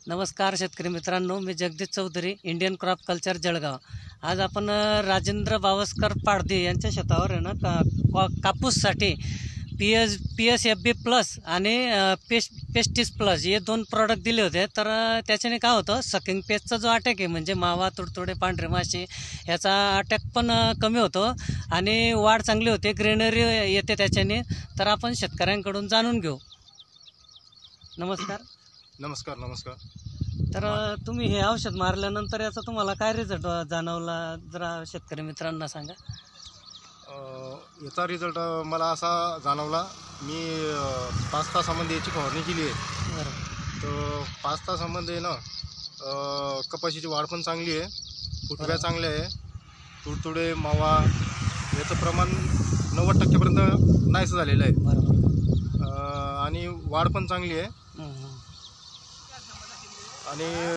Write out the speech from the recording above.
नमस्कार शेतकरी मित्रांनो, मी Jagdish Chaudhari, Indian crop culture Jalgaon. आज आपण राजेंद्र बावस्कर पाडदे यांच्या शेतावर आहे ना कापूससाठी PSFB प्लस आणि पेस्टिस प्लस हे दोन प्रॉडक्ट दिले होते। तर त्याच्याने काय होतं, सकिंग पेस्टचा जो अटॅक आहे म्हणजे मावा, तुडतुडे, पांढरे माशी याचा अटॅक पण कमी होतो आणि वाढ चांगली होते, ग्रेनरी येते त्याच्याने। तर आपण शेतकऱ्यांकडून जाणून घेऊ। नमस्कार। नमस्कार। तर तुम्ही हे औषध मारल्यानंतर याचा तुम्हाला काय रिझल्ट जाणवला, जरा शेतकरी मित्रांना सांगा। याचा रिझल्ट मला असा जाणवला, मी 5 तासामध्ये याची फवारणी केली आहे। बरोबर। तर 5 तासामध्ये ना कपाशीची वाढ पण चांगली आहे, फुटव्या चांगल्या आहे, तुडतुडे, मावा याचं प्रमाण 90% नाहीसं झालेलं आहे। बरोबर। आणि वाढ पण चांगली आहे आणि